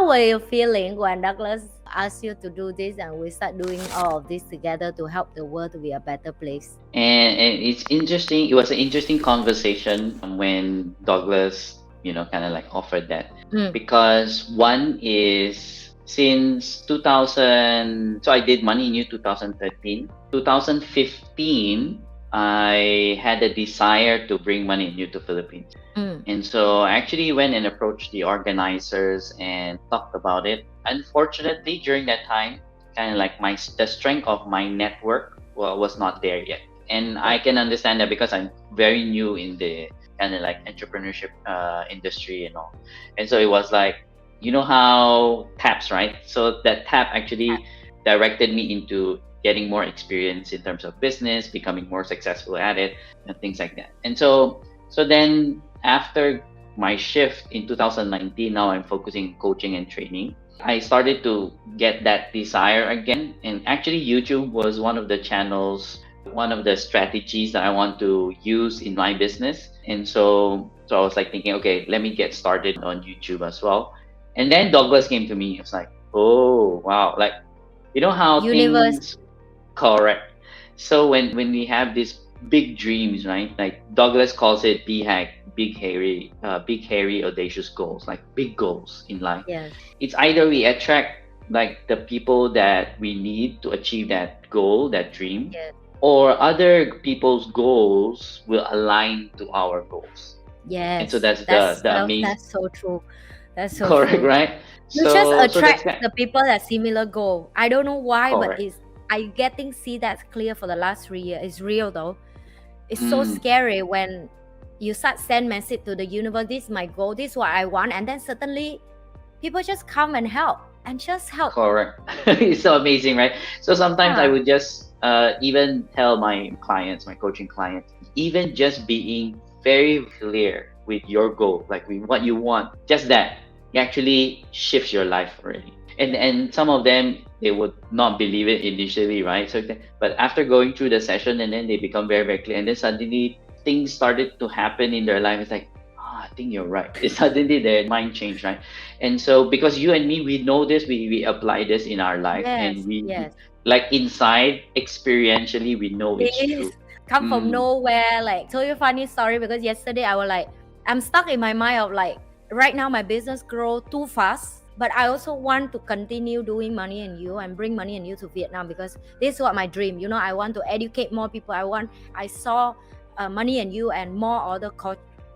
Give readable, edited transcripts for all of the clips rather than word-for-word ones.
how were you feeling when Douglas asked you to do this and we start doing all of this together to help the world to be a better place? And it's interesting. It was an interesting conversation when Douglas, kind of like offered that, Mm. because one is since 2000. So I did Money in You 2013. 2015, I had a desire to bring Money in You to Philippines. Mm. And so I actually went and approached the organizers and talked about it. Unfortunately, during that time, kind of like the strength of my network was not there yet. And I can understand that because I'm very new in the kind of like entrepreneurship industry and all. And so it was like, you know how taps, right? So that tap actually directed me into getting more experience in terms of business, becoming more successful at it, and things like that. And so then after my shift in 2019, now I'm focusing on coaching and training. I started to get that desire again. And actually, YouTube was one of the channels, one of the strategies that I want to use in my business. And so I was like thinking, okay, let me get started on YouTube as well. And then Douglas came to me. It's like, oh, wow. Like, you know how Universe. things correct. So when we have these big dreams, right? Like Douglas calls it BHAG, big hairy audacious goals, like big goals in life. Yes. It's either we attract like the people that we need to achieve that goal, that dream, Yes. or other people's goals will align to our goals. And so Yes. that's the amazing, That's so true. That's so correct, true. right? You just So that's attract the people that similar goal. I don't know why, but correct. I getting see that clear for the last 3 years. It's real though. It's so Mm, scary when you start send message to the universe. This is my goal. This is what I want, and then suddenly people just come and help and just help. correct. It's so amazing, right? So sometimes I Yeah. would just even tell my clients, my coaching clients, even just being very clear with your goal, like with what you want, just that, it actually shifts your life already. And some of them, they would not believe it initially, right? But after going through the session, and then they become very, very clear, and then suddenly things started to happen in their life. It's like, I think you're right. Suddenly their mind changed, right? And so because you and me, we know this, we apply this in our life, and Yes. we Yes. like inside experientially we know it's It true. is come from Mm, nowhere. Like, tell you a funny story because yesterday I was like, I'm stuck in my mind of like, right now my business grow too fast, but I also want to continue doing Money and You and bring Money and You to Vietnam because this is what my dream. I want to educate more people. I saw Money and You and more other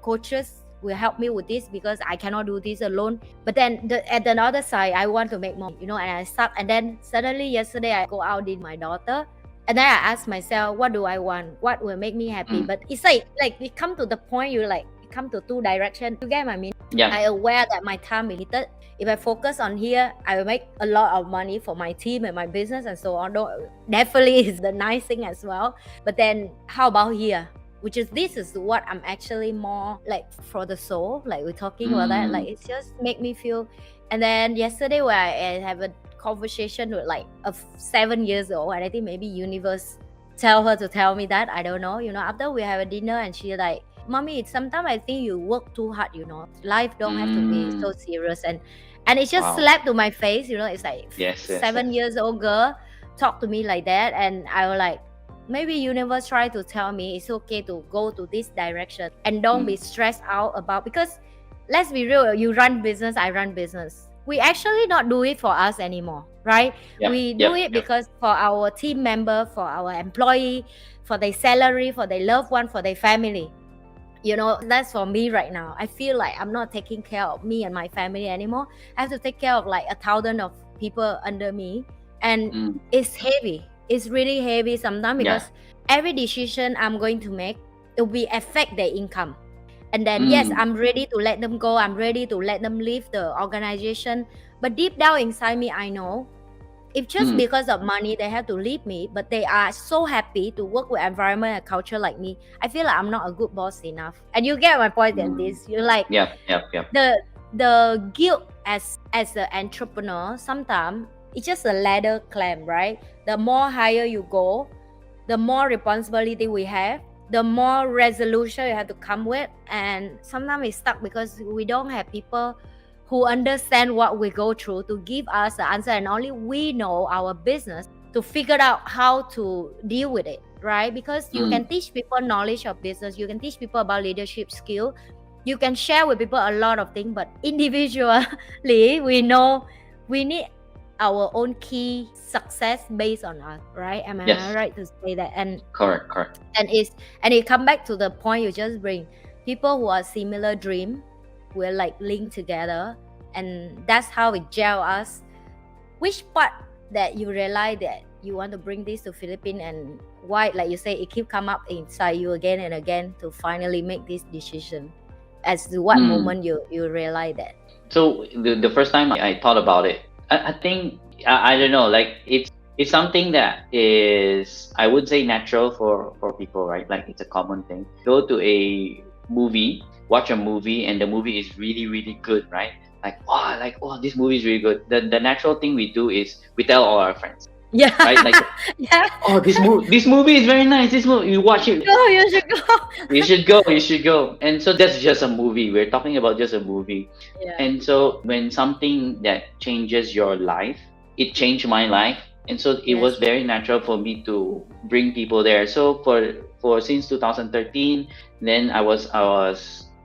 coaches will help me with this because I cannot do this alone. But then at the other side, I want to make more, and I start. And then suddenly yesterday I go out with my daughter. And then I ask myself, what do I want? What will make me happy? mm, But it's like we come to the point you come to two directions. You get what I mean? yeah, I aware that my time is limited. If I focus on here, I will make a lot of money for my team and my business and so on. Definitely is the nice thing as well. But then how about here? This is what I'm actually more like for the soul. Like we're talking about that. Like mm, it's just make me feel. And then yesterday where I have a conversation with like a 7 years old, and I think maybe universe tell her to tell me that. I don't know. After we have a dinner and she like, mommy, sometimes I think you work too hard. Life don't have to be mm. so serious. And it just Wow. slapped to my face. It's like Yes, yes, 7 yes. years old girl talk to me like that, and I was like, maybe universe try to tell me it's okay to go to this direction and don't Mm. be stressed out about, because let's be real, you run business, I run business, we actually not do it for us anymore, right? Yep, We do yep, it yep. because for our team member, for our employee, for their salary, for their loved one, for their family. That's for me right now. I feel like I'm not taking care of me and my family anymore. I have to take care of like 1,000 of people under me, and Mm. it's heavy. It's really heavy sometimes Yeah. because every decision I'm going to make, it will affect their income. And then yes, Mm. I'm ready to let them go, I'm ready to let them leave the organization, but deep down inside me, I know if just Mm. because of money they have to leave me, but they are so happy to work with environment and culture like me, I feel like I'm not a good boss enough. And you get my point in Mm. this. You're like, Yep, yep, yep. the guilt as an entrepreneur, sometimes it's just a ladder climb, right? The more higher you go, the more responsibility we have, the more resolution you have to come with. And sometimes it's stuck because we don't have people who understand what we go through to give us the answer, and only we know our business to figure out how to deal with it, right? Because you can teach people knowledge of business, you can teach people about leadership skill, you can share with people a lot of things, but individually we know we need our own key success based on us, right? Am I Yes. right to say that? And Correct. and it come back to the point you just bring. People who are similar dream will like link together, and that's how it gel us. Which part that you realize that you want to bring this to Philippines, and why, like you say, it keep come up inside you again and again to finally make this decision? As to what moment you realize that? So the first time I thought about it, I think I don't know, like it's something that is, I would say, natural for people, right? Like it's a common thing. Go to a movie, watch a movie, and the movie is really really good, right? Like oh, this movie is really good. The natural thing we do is we tell all our friends, Yeah. right? Like Yeah. oh, this movie is very nice. This movie, you watch it. Go, you should go. You should go. And so that's just a movie. We're talking about just a movie. Yeah. And so when something that changes your life, it changed my life. And so it was Yes. very natural for me to bring people there. So for since 2013, then I was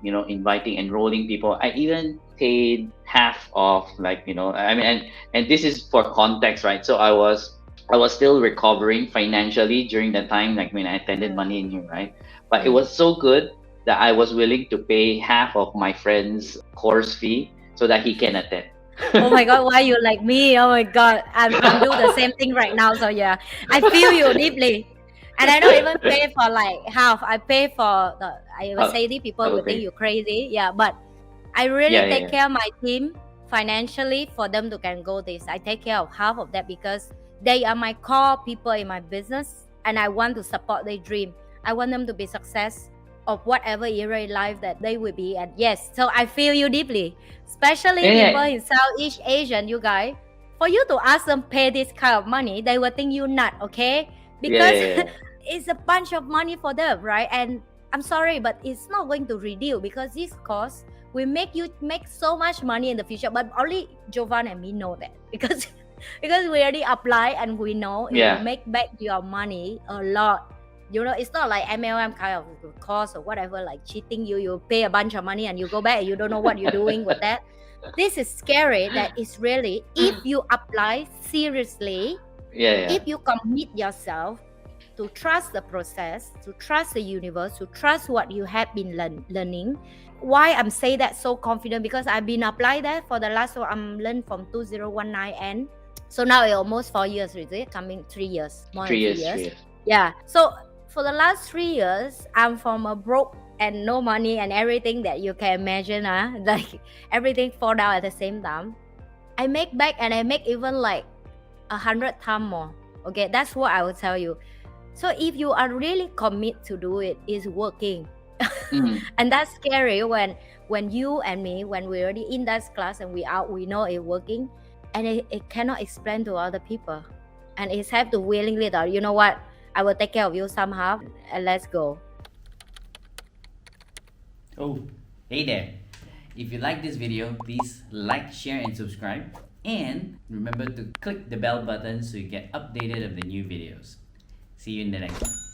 inviting, enrolling people. I even paid half of, like, I mean, and this is for context, right? So I was still recovering financially during that time, like when I attended Money in You, right? But it was so good that I was willing to pay half of my friend's course fee so that he can attend. Oh my god, why you like me? Oh my god, I'm doing the same thing right now. So yeah, I feel you deeply, and I don't even pay for like half. I pay for the. I would say the people would think Okay. you crazy. Yeah, but I really Yeah, take care of my team financially for them to can go this. I take care of half of that because they are my core people in my business, and I want to support their dream. I want them to be success of whatever era in life that they will be at. Yes, so I feel you deeply, especially Yeah, people in Southeast Asian. You guys, for you to ask them pay this kind of money, they will think you nut, okay? Because yeah. it's a bunch of money for them, right? And I'm sorry, but it's not going to reduce because this cost will make you make so much money in the future. But only Jovan and me know that because because we already apply and we know it Yeah. will make back your money a lot. It's not like MLM kind of course or whatever, like cheating you. You pay a bunch of money and you go back and you don't know what you're doing with that. This is scary. That is really, if you apply seriously, Yeah. if you commit yourself to trust the process, to trust the universe, to trust what you have been learning. Why I'm saying that so confident? Because I've been applying that for the last, so I'm learned from 2019 and so now it's almost 4 years, is it? Coming 3 years, more than 3 years. 3 years. Yeah. So for the last 3 years, I'm from a broke and no money and everything that you can imagine. Like everything fall down at the same time. I make back and I make even like 100 times more. Okay, that's what I will tell you. So if you are really commit to do it, it's working. And that's scary when you and me, when we're already in that class and we know it's working, and it cannot explain to other people, and it's have to willingly that, you know what, I will take care of you somehow and let's go. Oh, hey there. If you like this video, please like, share, and subscribe. And remember to click the bell button so you get updated of the new videos. See you in the next one.